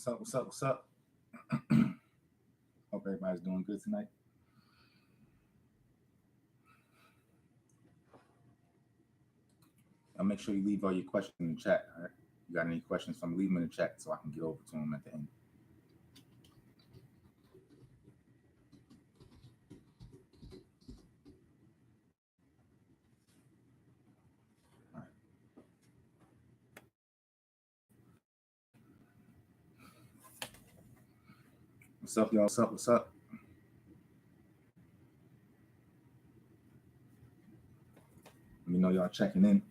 What's up? What's up? What's up? Hope everybody's doing good tonight. I'll make sure you leave all your questions in the chat. All right. You got any questions from me, leave them in the chat so I can get over to them at the end. All right. What's up, y'all? What's up? What's up? Let me know y'all checking in.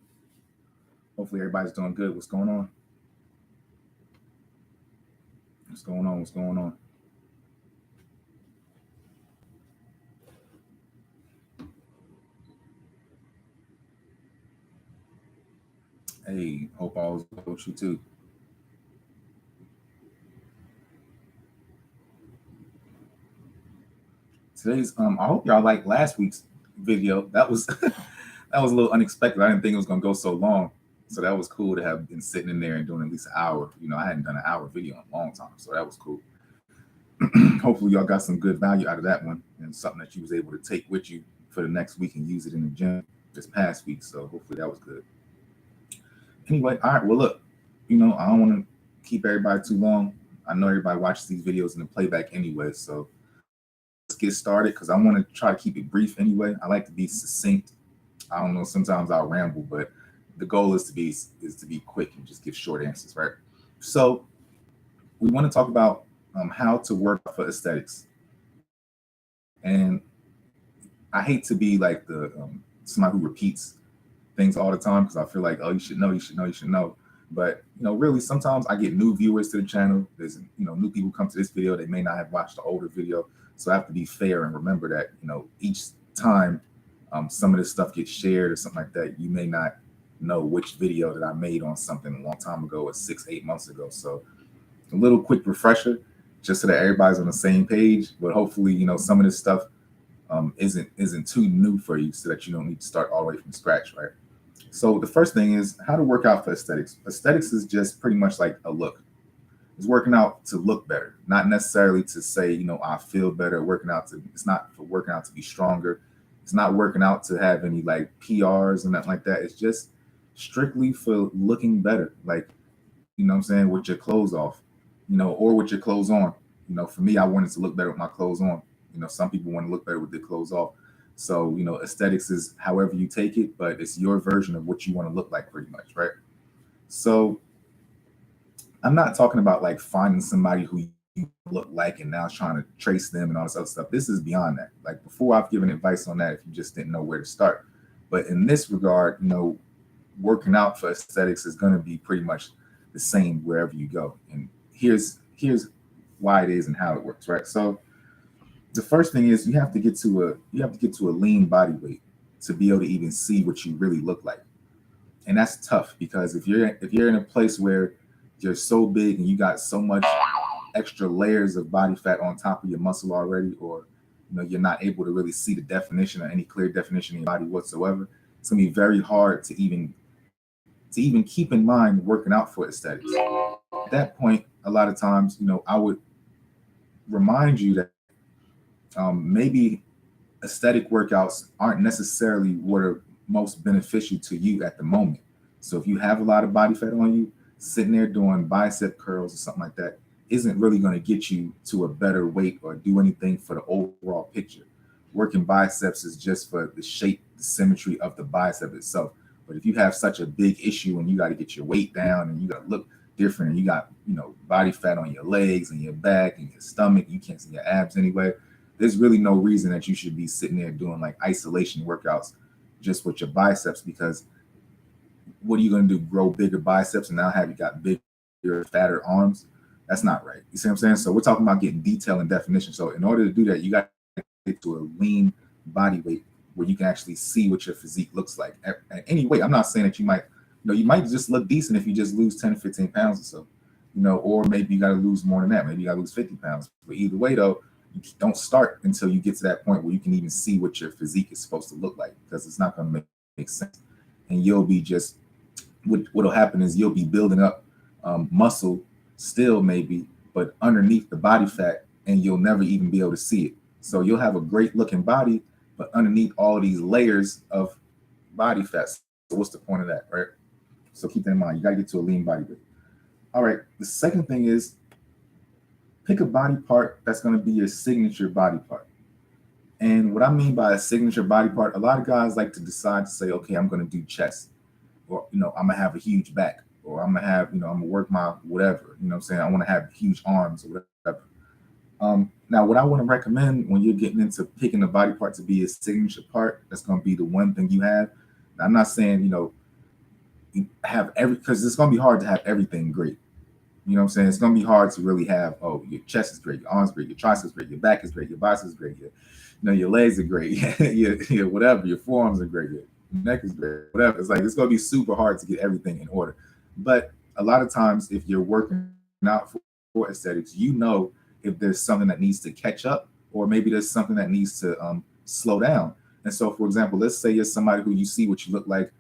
Hopefully everybody's doing good. What's going on? What's going on? What's going on? Hey, hope all is well with you too. Today's I hope y'all like last week's video. That was that was a little unexpected. I didn't think it was gonna go so long. So that was cool to have been sitting in there and doing at least an hour. You know, I hadn't done an hour video in a long time, so that was cool. Hopefully y'all got some good value out of that one and something that you was able to take with you for the next week and use it in the gym this past week. So hopefully that was good. Anyway, all right. Well, look, I don't want to keep everybody too long. I know everybody watches these videos in the playback anyway, so let's get started because I want to try to keep it brief anyway. I like to be succinct. I don't know, sometimes I'll ramble, but the goal is to be quick and just give short answers, right? So we want to talk about how to work for aesthetics. And I hate to be like the somebody who repeats things all the time because I feel like, oh, you should know, you should know, you should know. But really, sometimes I get new viewers to the channel. There's new people come to this video. They may not have watched the older video, so I have to be fair and remember that each time some of this stuff gets shared or something like that, you may not know which video that I made on something a long time ago or 6-8 months ago. So a little quick refresher, just so that everybody's on the same page. But hopefully, some of this stuff isn't too new for you, so that you don't need to start all the way from scratch, right? So the first thing is how to work out for aesthetics. Aesthetics is just pretty much like a look. It's working out to look better, not necessarily to say, I feel better. It's not for working out to be stronger. It's not working out to have any like PRs and nothing like that. It's just strictly for looking better. Like, what I'm saying, with your clothes off, or with your clothes on. For me, I wanted to look better with my clothes on. Some people want to look better with their clothes off. So, aesthetics is however you take it, but it's your version of what you want to look like pretty much, right? So I'm not talking about like finding somebody who you look like and now trying to trace them and all this other stuff. This is beyond that. Like before, I've given advice on that if you just didn't know where to start. But in this regard, working out for aesthetics is going to be pretty much the same wherever you go. And here's why it is and how it works, right? So the first thing is you have to get to a lean body weight to be able to even see what you really look like. And that's tough because if you're in a place where you're so big and you got so much extra layers of body fat on top of your muscle already, or you're not able to really see the definition or any clear definition in your body whatsoever, it's gonna be very hard to even keep in mind working out for aesthetics. At that point, a lot of times, I would remind you that maybe aesthetic workouts aren't necessarily what are most beneficial to you at the moment. So if you have a lot of body fat on you, sitting there doing bicep curls or something like that isn't really going to get you to a better weight or do anything for the overall picture. Working biceps is just for the shape, the symmetry of the bicep itself. But if you have such a big issue and you got to get your weight down and you got to look different and you got body fat on your legs and your back and your stomach, you can't see your abs anyway, there's really no reason that you should be sitting there doing like isolation workouts just with your biceps, because what are you going to do? Grow bigger biceps and now have you got bigger, fatter arms? That's not right. You see what I'm saying? So we're talking about getting detail and definition. So in order to do that, you got to get to a lean body weight where you can actually see what your physique looks like at any weight. I'm not saying that you might just look decent if you just lose 10 or 15 pounds or so, or maybe you got to lose more than that. Maybe you got to lose 50 pounds. But either way, though, you don't start until you get to that point where you can even see what your physique is supposed to look like, because it's not going to make sense. And you'll be what'll happen is you'll be building up muscle still maybe, but underneath the body fat, and you'll never even be able to see it. So you'll have a great looking body, but underneath all these layers of body fat. So what's the point of that, right? So keep that in mind. You got to get to a lean body weight. All right. The second thing is pick a body part that's going to be your signature body part. And what I mean by a signature body part, a lot of guys like to decide to say, okay, I'm going to do chest, or I'm gonna have a huge back, or I'm gonna have, I'm gonna work my whatever. You know what I'm saying? I want to have huge arms or whatever. Now, what I want to recommend when you're getting into picking a body part to be a signature part, that's going to be the one thing you have. Now, I'm not saying you have because it's going to be hard to have everything great. You know what I'm saying? It's going to be hard to really have, oh, your chest is great, your arms great, your triceps great, your back is great, your biceps is great, your legs are great, your whatever, your forearms are great, your neck is great, whatever. It's like it's going to be super hard to get everything in order. But a lot of times, if you're working out for aesthetics, if there's something that needs to catch up, or maybe there's something that needs to slow down. And so, for example, let's say you're somebody who you see what you look like,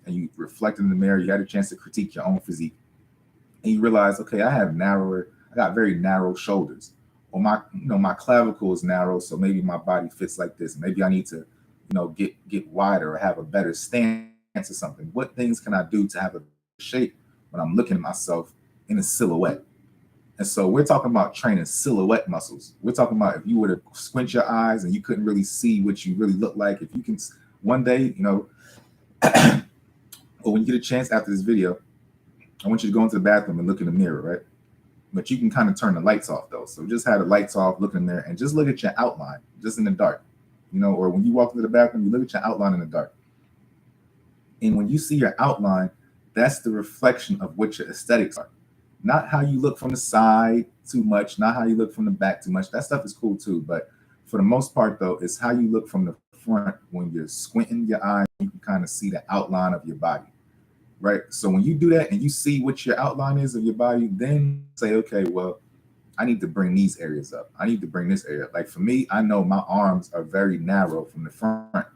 and you reflect in the mirror, you had a chance to critique your own physique, and you realize, okay, I got very narrow shoulders, or my clavicle is narrow, so maybe my body fits like this. Maybe I need to, get wider or have a better stance or something. What things can I do to have a shape when I'm looking at myself in a silhouette? And so we're talking about training silhouette muscles. We're talking about if you were to squint your eyes and you couldn't really see what you really look like, if you can one day, or when you get a chance after this video, I want you to go into the bathroom and look in the mirror, right? But you can kind of turn the lights off though. So just have the lights off, look in there, and just look at your outline, just in the dark. Or when you walk into the bathroom, you look at your outline in the dark. And when you see your outline, that's the reflection of what your aesthetics are. Not how you look from the side too much, not how you look from the back too much. That stuff is cool too. But for the most part, though, it's how you look from the front. When you're squinting your eyes, you can kind of see the outline of your body, right? So when you do that and you see what your outline is of your body, then say, okay, well, I need to bring these areas up. I need to bring this area up. Like for me, I know my arms are very narrow from the front.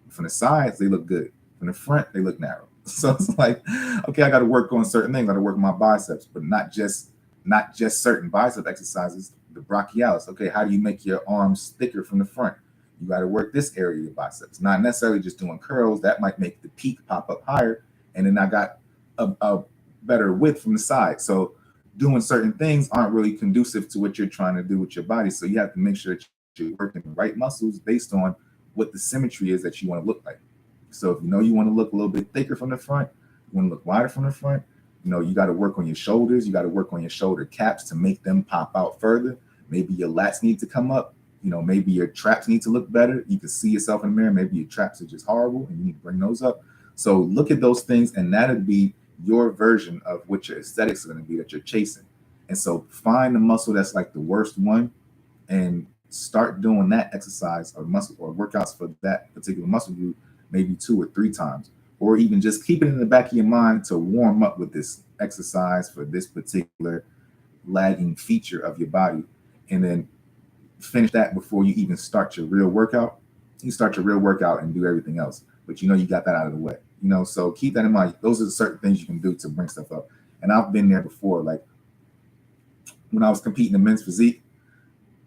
From the sides, they look good. From the front, they look narrow. So it's like, okay, I got to work on certain things. I got to work my biceps, but not just certain bicep exercises. The brachialis. Okay, how do you make your arms thicker from the front? You got to work this area of your biceps. Not necessarily just doing curls. That might make the peak pop up higher, and then I got a better width from the side. So doing certain things aren't really conducive to what you're trying to do with your body. So you have to make sure that you're working the right muscles based on what the symmetry is that you want to look like. So if you want to look a little bit thicker from the front, you want to look wider from the front, you got to work on your shoulders. You got to work on your shoulder caps to make them pop out further. Maybe your lats need to come up. Maybe your traps need to look better. You can see yourself in the mirror. Maybe your traps are just horrible and you need to bring those up. So look at those things, and that'll be your version of what your aesthetics are going to be that you're chasing. And so find the muscle that's like the worst one and start doing that exercise or muscle or workouts for that particular muscle group, maybe 2 or 3 times, or even just keep it in the back of your mind to warm up with this exercise for this particular lagging feature of your body, and then finish that before you even start your real workout. You start your real workout and do everything else, but you got that out of the way. So keep that in mind. Those are the certain things you can do to bring stuff up. And I've been there before. Like when I was competing in men's physique,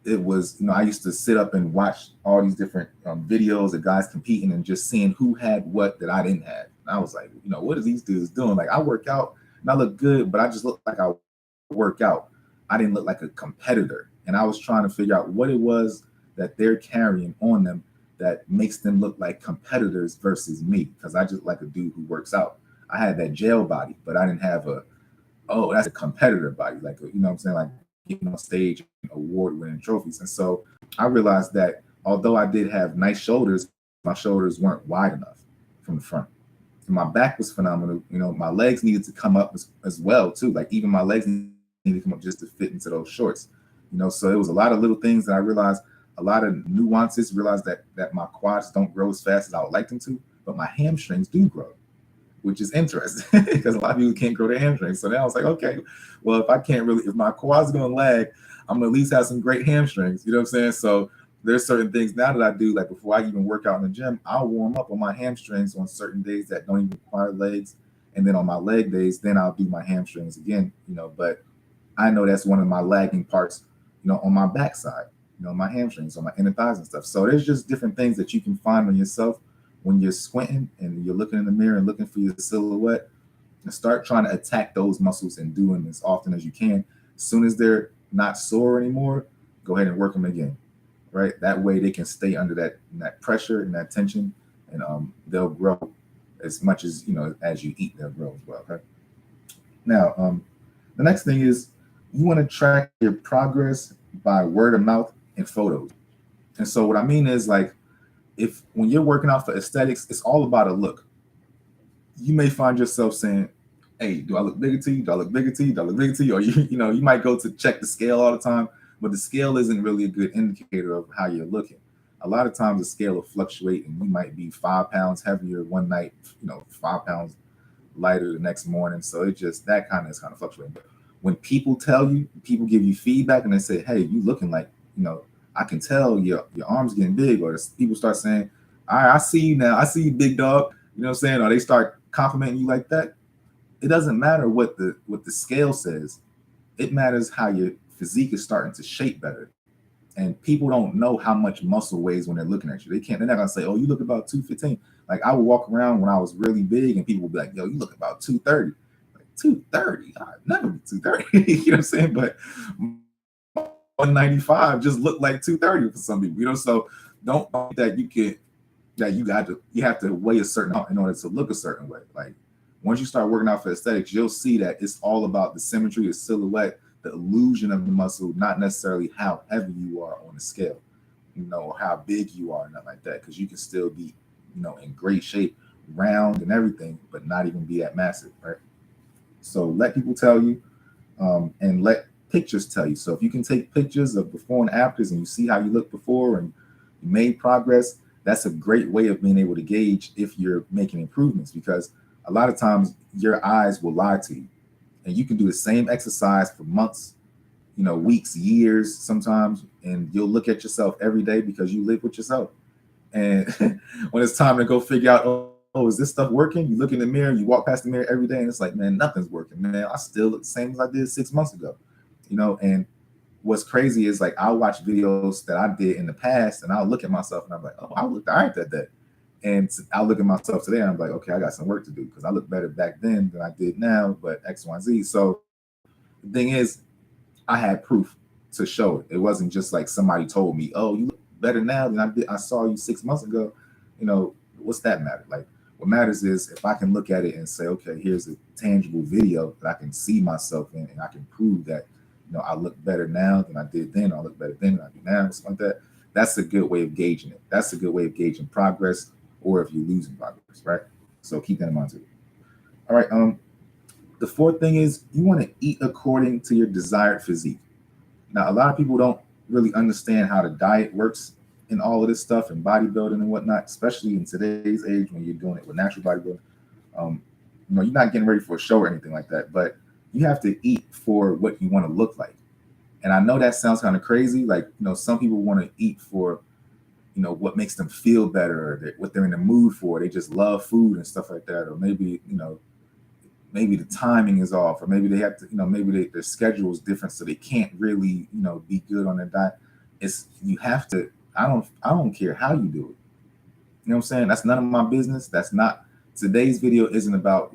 it was, I used to sit up and watch all these different videos of guys competing and just seeing who had what that I didn't have. And I was like, what are these dudes doing? Like I work out and I look good, but I just look like I work out. I didn't look like a competitor. And I was trying to figure out what it was that they're carrying on them that makes them look like competitors versus me. Because I just like a dude who works out. I had that jail body, but I didn't have that's a competitor body. Like, what I'm saying? Like getting on stage and award-winning trophies. And so I realized that although I did have nice shoulders, my shoulders weren't wide enough from the front. And my back was phenomenal. My legs needed to come up as well too. Like even my legs needed to come up just to fit into those shorts. So it was a lot of little things that I realized, a lot of nuances, realized that my quads don't grow as fast as I would like them to, but my hamstrings do grow, which is interesting because a lot of people can't grow their hamstrings. So now I was like, okay, well, if my quads are going to lag, I'm going to at least have some great hamstrings. You know what I'm saying? So there's certain things now that I do, like before I even work out in the gym, I'll warm up on my hamstrings on certain days that don't even require legs. And then on my leg days, then I'll do my hamstrings again, but I know that's one of my lagging parts, on my backside, my hamstrings, on my inner thighs and stuff. So there's just different things that you can find on yourself when you're squinting and you're looking in the mirror and looking for your silhouette, and start trying to attack those muscles and do them as often as you can. As soon as they're not sore anymore, go ahead and work them again, right? That way they can stay under that pressure and that tension, and they'll grow as much as you eat, they'll grow as well. Okay. Now, the next thing is you want to track your progress by word of mouth and photos. And so what I mean is, like, if when you're working out for aesthetics, it's all about a look. You may find yourself saying, "Hey, do I look bigger to you? Do I look bigger to you? Do I look bigger to you?" Or you might go to check the scale all the time, but the scale isn't really a good indicator of how you're looking. A lot of times the scale will fluctuate, and you might be 5 pounds heavier one night, 5 pounds lighter the next morning. So it just that kind of is kind of fluctuating. But when people give you feedback and they say, "Hey, you looking like, I can tell your arms getting big," or people start saying, "All right, I see you now. I see you, big dog." You know what I'm saying? Or they start complimenting you like that. It doesn't matter what the scale says. It matters how your physique is starting to shape better. And people don't know how much muscle weighs when they're looking at you. They're not gonna say, "Oh, you look about 215." Like, I would walk around when I was really big and people would be like, "Yo, you look about 230." Like, 230? I'd never be 230. You know what I'm saying? But 195 just looked like 230 for some people, So don't think that you have to weigh a certain amount in order to look a certain way. Like, once you start working out for aesthetics, you'll see that it's all about the symmetry, the silhouette, the illusion of the muscle, not necessarily how heavy you are on the scale, or how big you are, nothing like that. Because you can still be, in great shape, round and everything, but not even be that massive, right? So let people tell you, and let pictures tell you. So if you can take pictures of before and afters, and you see how you looked before and you made progress, that's a great way of being able to gauge if you're making improvements, because a lot of times your eyes will lie to you, and you can do the same exercise for months, weeks, years sometimes, and you'll look at yourself every day because you live with yourself. And when it's time to go figure out, "Oh, is this stuff working?" You look in the mirror, you walk past the mirror every day, and it's like, "Man, nothing's working, man. I still look the same as I did 6 months ago." And what's crazy is, like, I'll watch videos that I did in the past, and I'll look at myself and I'm like, "Oh, I looked all right that day." And I'll look at myself today and I'm like, "Okay, I got some work to do because I look better back then than I did now, but X, Y, Z." So the thing is, I had proof to show it. It wasn't just like somebody told me, "Oh, you look better now than I did. I saw you 6 months ago." What's that matter? Like, what matters is if I can look at it and say, "Okay, here's a tangible video that I can see myself in, and I can prove that, I look better now than I did then. I look better then than I do now," something like that. That's a good way of gauging it. That's a good way of gauging progress, or if you're losing progress, right? So keep that in mind too. All right. The fourth thing is you want to eat according to your desired physique. Now, a lot of people don't really understand how the diet works in all of this stuff and bodybuilding and whatnot, especially in today's age when you're doing it with natural bodybuilding. Um, you're not getting ready for a show or anything like that, but you have to eat for what you want to look like. And I know that sounds kind of crazy. Like, some people want to eat for, what makes them feel better, or what they're in the mood for. They just love food and stuff like that. Or maybe the timing is off, or maybe they have to, their schedule is different, so they can't really, be good on their diet. You have to. I don't care how you do it. You know what I'm saying? That's none of my business. That's not today's video. Isn't about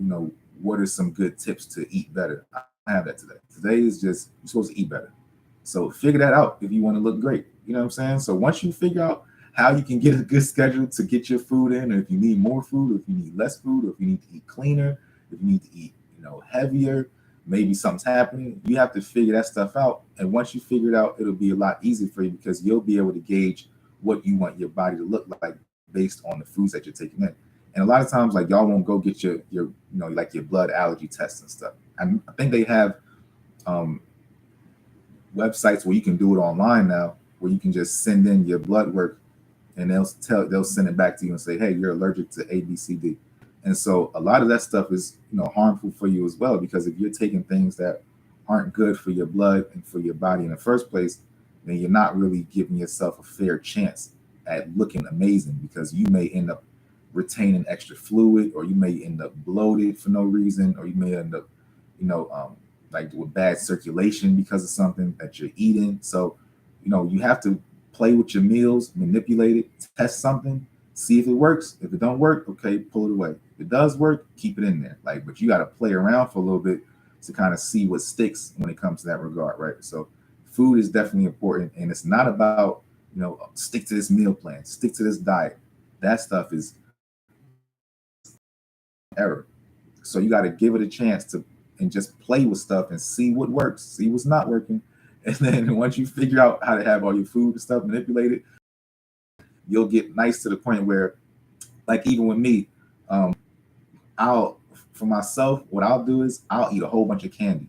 what are some good tips to eat better. I don't have that today. Today is just you're supposed to eat better. So figure that out if you want to look great. You know what I'm saying? So once you figure out how you can get a good schedule to get your food in, or if you need more food, or if you need less food, or if you need to eat cleaner, if you need to eat, heavier, maybe something's happening. You have to figure that stuff out. And once you figure it out, it'll be a lot easier for you because you'll be able to gauge what you want your body to look like based on the foods that you're taking in. And a lot of times, like, y'all won't go get your like your blood allergy tests and stuff. And I think they have websites where you can do it online now, where you can just send in your blood work, and they'll send it back to you and say, "Hey, you're allergic to A, B, C, D." And so a lot of that stuff is harmful for you as well, because if you're taking things that aren't good for your blood and for your body in the first place, then you're not really giving yourself a fair chance at looking amazing, because you may end up retaining extra fluid, or you may end up bloated for no reason, or you may end up, like with bad circulation because of something that you're eating. So, you have to play with your meals, manipulate it, test something, see if it works. If it don't work, okay, pull it away. If it does work, keep it in there. Like, but you got to play around for a little bit to kind of see what sticks when it comes to that regard, right? So, food is definitely important, and it's not about stick to this meal plan, stick to this diet. That stuff is error. So you got to give it a chance to and just play with stuff and see what works, see what's not working. And then once you figure out how to have all your food and stuff manipulated, you'll get nice to the point where, like even with me, I'll for myself, what I'll do is I'll eat a whole bunch of candy,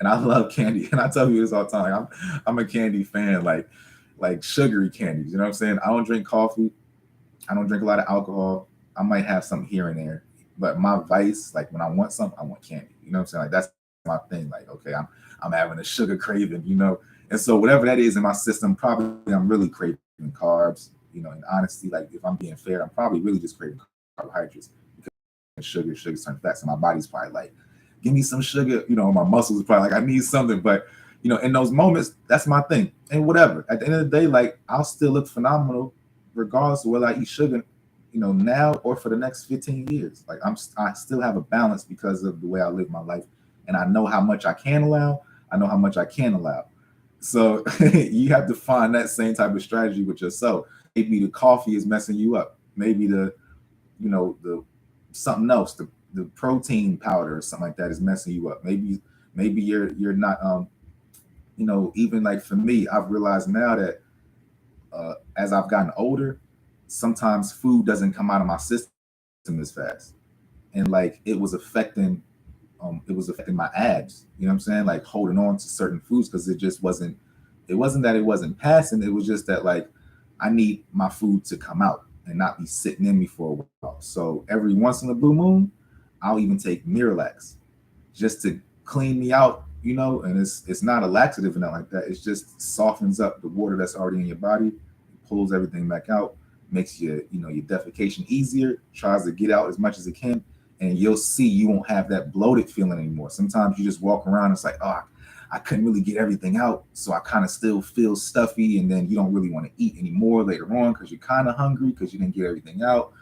and I love candy. And I tell you this all the time. Like, I'm a candy fan, like sugary candies. You know what I'm saying? I don't drink coffee. I don't drink a lot of alcohol. I might have something here and there, but my vice, like when I want something, I want candy. You know what I'm saying? Like that's my thing. Like, okay, I'm having a sugar craving. And so whatever that is in my system, probably I'm really craving carbs. And honestly, like if I'm being fair, I'm probably really just craving carbohydrates because sugar turn fat. So my body's probably like, give me some sugar. My muscles are probably like, I need something. But in those moments, that's my thing. And whatever. At the end of the day, like I'll still look phenomenal regardless of whether I eat sugar, now or for the next 15 years. Like I still have a balance because of the way I live my life. And I know how much I can allow. I know how much I can allow. So you have to find that same type of strategy with yourself. Maybe the coffee is messing you up. Maybe the something else, the protein powder or something like that is messing you up. Maybe you're not even like for me, I've realized now that as I've gotten older, sometimes food doesn't come out of my system as fast, and like it was affecting my abs. You know what I'm saying? Like holding on to certain foods because it just wasn't. It wasn't that it wasn't passing. It was just that like I need my food to come out and not be sitting in me for a while. So every once in a blue moon, I'll even take Miralax just to clean me out. And it's not a laxative or nothing like that. It just softens up the water that's already in your body, pulls everything back out, makes your defecation easier, tries to get out as much as it can, and you'll see you won't have that bloated feeling anymore. Sometimes you just walk around, it's like, oh, I couldn't really get everything out, so I kind of still feel stuffy, and then you don't really want to eat anymore later on because you're kind of hungry because you didn't get everything out,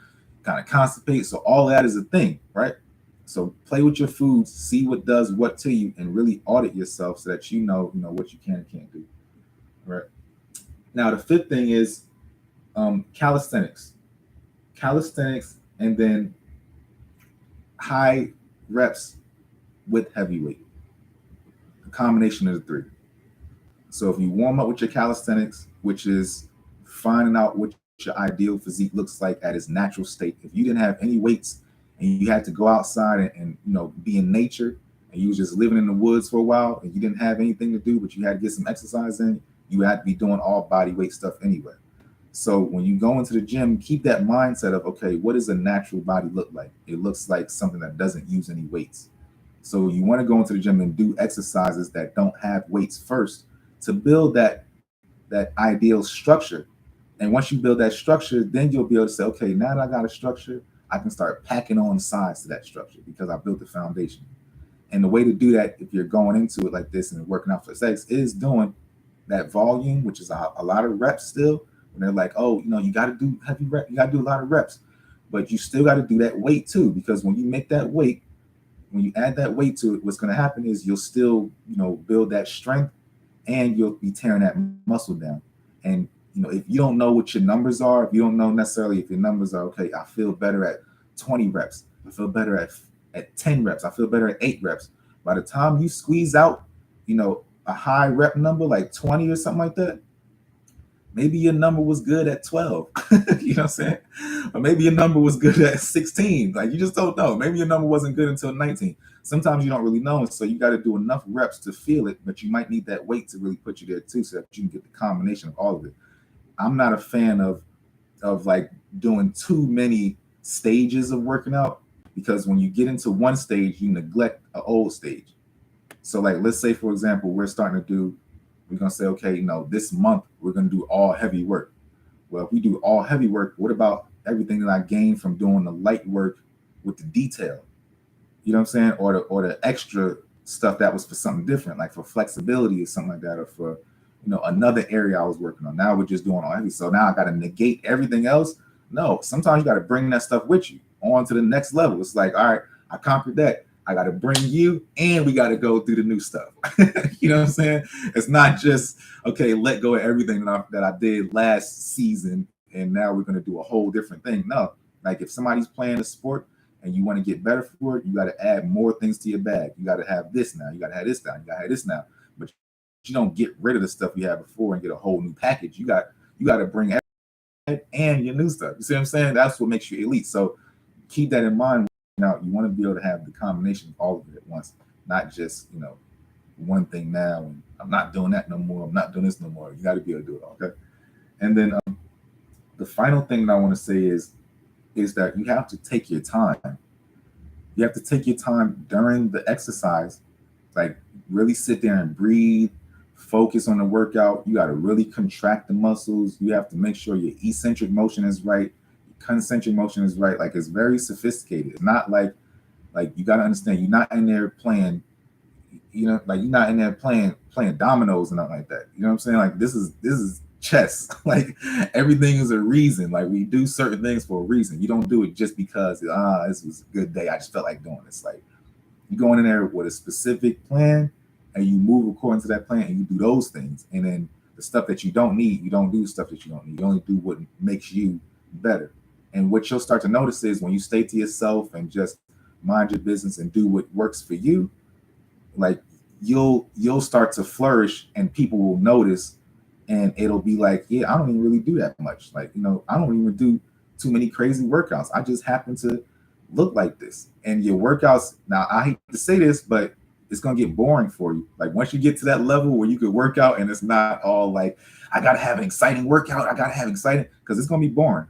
kind of constipate. So all that is a thing, right? So play with your foods, see what does what to you, and really audit yourself so that you know what you can and can't do. Right. Now the fifth thing is calisthenics. Calisthenics, and then high reps with heavyweight. A combination of the three. So if you warm up with your calisthenics, which is finding out what your ideal physique looks like at its natural state. If you didn't have any weights and you had to go outside and be in nature, and you was just living in the woods for a while and you didn't have anything to do, but you had to get some exercise in, you had to be doing all body weight stuff anyway. So when you go into the gym, keep that mindset of, okay, what does a natural body look like? It looks like something that doesn't use any weights. So you want to go into the gym and do exercises that don't have weights first to build that ideal structure. And once you build that structure, then you'll be able to say, okay, now that I got a structure, I can start packing on sides to that structure because I built the foundation. And the way to do that, if you're going into it like this and working out for sex, is doing that volume, which is a lot of reps still. And they're like, oh, you got to do heavy rep, you got to do a lot of reps, but you still got to do that weight too, because when you make that weight, when you add that weight to it, what's going to happen is you'll still, build that strength, and you'll be tearing that muscle down. And if you don't know what your numbers are, if you don't know necessarily if your numbers are okay, I feel better at 20 reps, I feel better at 10 reps, I feel better at 8 reps. By the time you squeeze out, a high rep number like 20 or something like that, maybe your number was good at 12. You know what I'm saying? Or maybe your number was good at 16. Like, you just don't know. Maybe your number wasn't good until 19. Sometimes you don't really know. So you got to do enough reps to feel it, but you might need that weight to really put you there too, so that you can get the combination of all of it. I'm not a fan of like doing too many stages of working out, because when you get into one stage, you neglect an old stage. So like, let's say, for example, we're going to say, okay, this month we're going to do all heavy work. Well, if we do all heavy work, what about everything that I gained from doing the light work with the detail? You know what I'm saying? Or the extra stuff that was for something different, like for flexibility or something like that, or for another area I was working on. Now we're just doing all heavy. So now I got to negate everything else. No, sometimes you got to bring that stuff with you on to the next level. It's like, all right, I conquered that. I got to bring you, and we got to go through the new stuff. You know what I'm saying? It's not just, okay, let go of everything that I did last season, and now we're going to do a whole different thing. No, like if somebody's playing a sport and you want to get better for it, you got to add more things to your bag. You got to have this now. You got to have this now. You got to have this now. But you don't get rid of the stuff you had before and get a whole new package. You got to bring everything and your new stuff. You see what I'm saying? That's what makes you elite. So keep that in mind. Now you want to be able to have the combination of all of it at once, not just one thing now. And I'm not doing that no more. I'm not doing this no more. You got to be able to do it all. Okay. And then the final thing that I want to say is that you have to take your time. You have to take your time during the exercise, like really sit there and breathe, focus on the workout. You got to really contract the muscles. You have to make sure your eccentric motion is right, your concentric motion is right. Like it's very sophisticated. It's not like you got to understand, you're not in there playing, like you're not in there playing dominoes and nothing like that. You know what I'm saying? Like this is chess. Like everything is a reason. Like we do certain things for a reason. You don't do it just because this was a good day, I just felt like doing this. Like you going in there with a specific plan and you move according to that plan and you do those things. And then the stuff that you don't need, you don't do stuff that you don't need. You only do what makes you better. And what you'll start to notice is when you stay to yourself and just mind your business and do what works for you, like you'll start to flourish and people will notice. And it'll be like, yeah, I don't even really do that much. Like, I don't even do too many crazy workouts. I just happen to look like this. And your workouts, now I hate to say this, but it's going to get boring for you. Like once you get to that level where you could work out and it's not all like, I got to have an exciting workout. I got to have exciting, because it's going to be boring.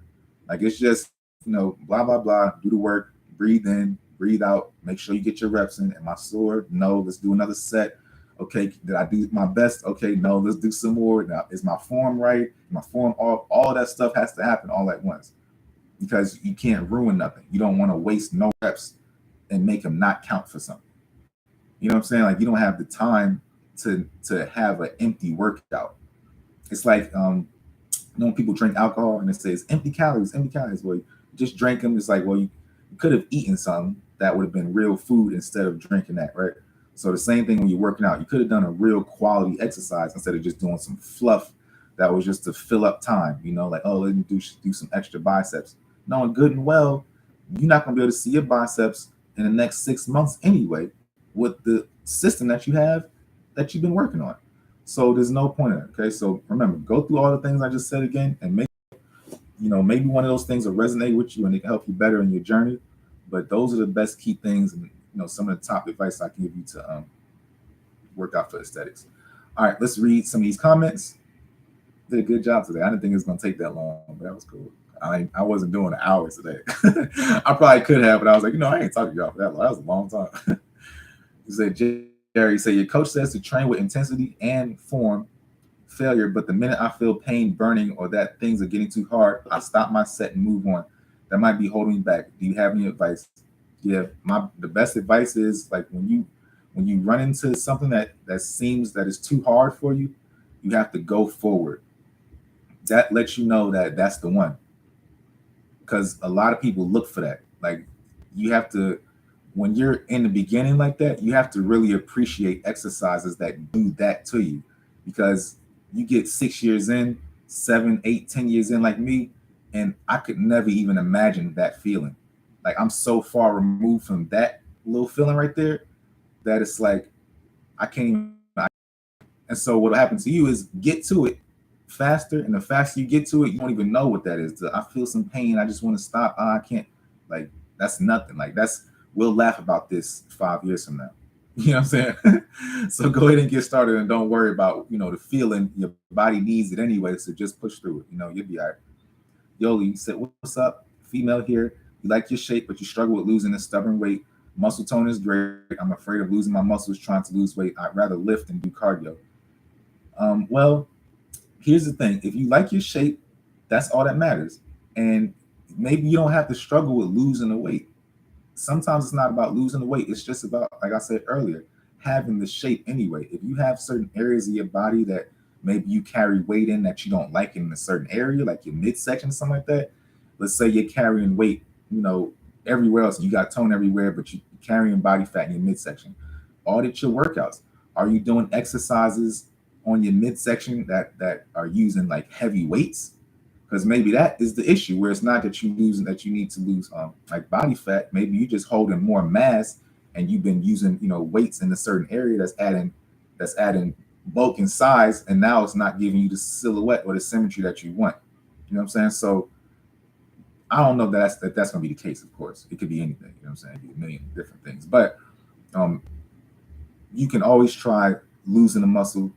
Like it's just, blah, blah, blah, do the work, breathe in, breathe out, make sure you get your reps in. Am I sore? No, let's do another set. Okay, did I do my best? Okay, no, let's do some more. Now, is my form right? My form off? All that stuff has to happen all at once, because you can't ruin nothing. You don't want to waste no reps and make them not count for something. You know what I'm saying? Like you don't have the time to have an empty workout. It's like when people drink alcohol and it says empty calories, empty calories. Well, you just drink them. It's like, well, you could have eaten something that would have been real food instead of drinking that, right? So the same thing when you're working out, you could have done a real quality exercise instead of just doing some fluff that was just to fill up time, like, oh, let me do some extra biceps. Knowing good and well, you're not going to be able to see your biceps in the next 6 months anyway with the system that you have that you've been working on. So there's no point in it. Okay. So remember, go through all the things I just said again and maybe one of those things will resonate with you and it can help you better in your journey. But those are the best key things and some of the top advice I can give you to work out for aesthetics. All right, let's read some of these comments. Did a good job today. I didn't think it was going to take that long, but that was cool. I wasn't doing an hour today. I probably could have, but I was like, I ain't talking to y'all for that long. That was a long time. You said, Jerry, your coach says to train with intensity and form failure, but the minute I feel pain burning or that things are getting too hard, I stop my set and move on. That might be holding me back. Do you have any advice? Yeah, the best advice is like when you run into something that seems that is too hard for you, you have to go forward. That lets you know that that's the one. Because a lot of people look for that. Like you have to, when you're in the beginning like that, you have to really appreciate exercises that do that to you. Because you get 6 years in, 7, 8, 10 years in like me, and I could never even imagine that feeling. Like I'm so far removed from that little feeling right there that it's like I can't even. And so what will happen to you is get to it faster, and the faster you get to it, you don't even know what that is. I feel some pain. I just want to stop. I can't. Like that's nothing. Like we'll laugh about this 5 years from now. You know what I'm saying? So go ahead and get started, and don't worry about the feeling. Your body needs it anyway, so just push through it. You'll be all right. Yoli said, "What's up, female here? You like your shape, but you struggle with losing a stubborn weight. Muscle tone is great. I'm afraid of losing my muscles trying to lose weight. I'd rather lift and do cardio." Well, here's the thing. If you like your shape, that's all that matters. And maybe you don't have to struggle with losing the weight. Sometimes it's not about losing the weight. It's just about, like I said earlier, having the shape anyway. If you have certain areas of your body that maybe you carry weight in that you don't like in a certain area, like your midsection or something like that. Let's say you're carrying weight, everywhere else, and you got tone everywhere, but you're carrying body fat in your midsection. Audit your workouts. Are you doing exercises on your midsection that are using like heavy weights? Because maybe that is the issue, where it's not that you need to lose like body fat. Maybe you're just holding more mass, and you've been using weights in a certain area that's adding bulk and size, and now it's not giving you the silhouette or the symmetry that you want. You know what I'm saying? So I don't know that that's going to be the case. Of course, it could be anything. You know what I'm saying? It could be a million different things, but um, you can always try losing the muscle,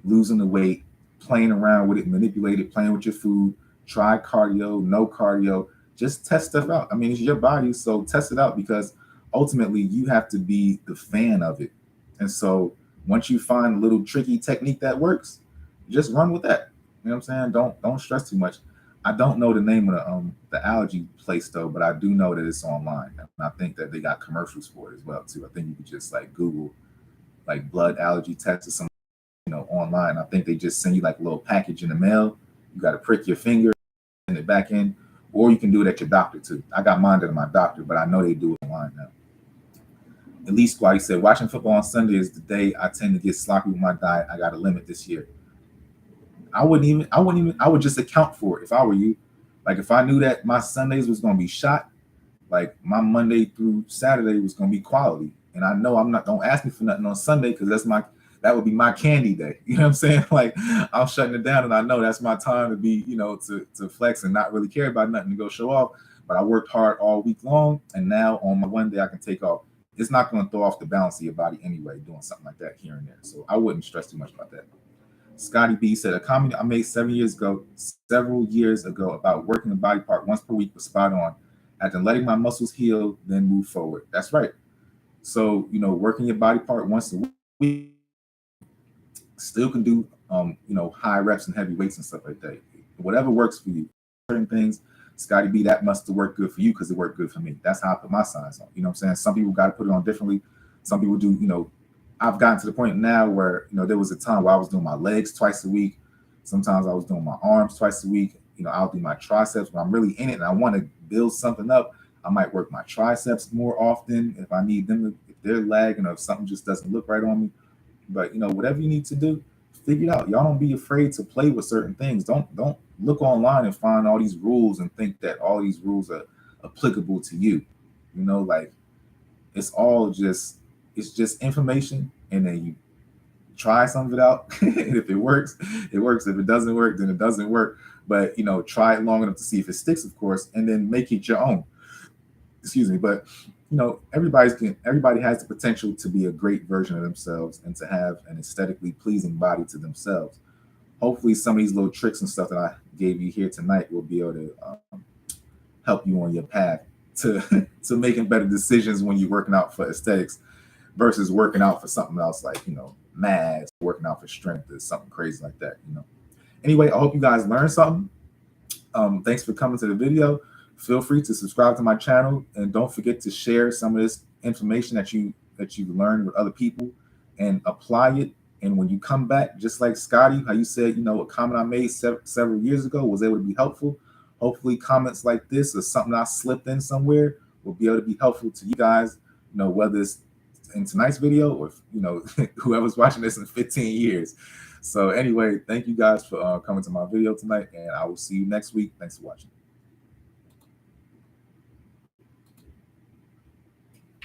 losing the weight, playing around with it, manipulate it, playing with your food. Try cardio, no cardio. Just test stuff out. I mean, it's your body, so test it out, because ultimately you have to be the fan of it. And so once you find a little tricky technique that works, just run with that. You know what I'm saying? Don't stress too much. I don't know the name of the allergy place though, but I do know that it's online. And I think that they got commercials for it as well too. I think you could just like Google like blood allergy tests or something, online. I think they just send you like a little package in the mail. You got to prick your finger, send it back in, or you can do it at your doctor too. I got mine at my doctor, but I know they do it online now. Elite Squad, he said, watching football on Sunday is the day I tend to get sloppy with my diet. I got a limit this year. I would just account for it if I were you. Like if I knew that my Sundays was going to be shot, like my Monday through Saturday was going to be quality. And I know don't ask me for nothing on Sunday, because that would be my candy day. You know what I'm saying? Like I'm shutting it down, and I know that's my time to be, to flex and not really care about nothing, to go show off. But I worked hard all week long, and now on my one day I can take off. It's not going to throw off the balance of your body anyway, doing something like that here and there. So I wouldn't stress too much about that. Scotty B said, a comment I made several years ago about working a body part once per week was spot on. After letting my muscles heal, then move forward. That's right. So, working your body part once a week, still can do, high reps and heavy weights and stuff like that. Whatever works for you. Certain things, Scotty B, that must have worked good for you because it worked good for me. That's how I put my size on. You know what I'm saying? Some people got to put it on differently. Some people do, I've gotten to the point now where, there was a time where I was doing my legs twice a week. Sometimes I was doing my arms twice a week. I'll do my triceps when I'm really in it and I want to build something up. I might work my triceps more often if I need them, if they're lagging or if something just doesn't look right on me. But, whatever you need to do, figure it out. Y'all don't be afraid to play with certain things. Don't look online and find all these rules and think that all these rules are applicable to you. Like it's just information, and then you try some of it out. And if it works, it works. If it doesn't work, then it doesn't work. But try it long enough to see if it sticks, of course, and then make it your own. Excuse me. But everybody has the potential to be a great version of themselves and to have an aesthetically pleasing body to themselves. Hopefully some of these little tricks and stuff that I gave you here tonight will be able to help you on your path to to making better decisions when you're working out for aesthetics versus working out for something else, like mass, working out for strength or something crazy like that. Anyway, I hope you guys learned something. Thanks for coming to the video. Feel free to subscribe to my channel, and don't forget to share some of this information that you've learned with other people and apply it. And when you come back, just like Scotty, how you said, a comment I made several years ago was able to be helpful. Hopefully comments like this or something I slipped in somewhere will be able to be helpful to you guys, whether it's in tonight's video or, whoever's watching this in 15 years. So anyway, thank you guys for coming to my video tonight, and I will see you next week. Thanks for watching.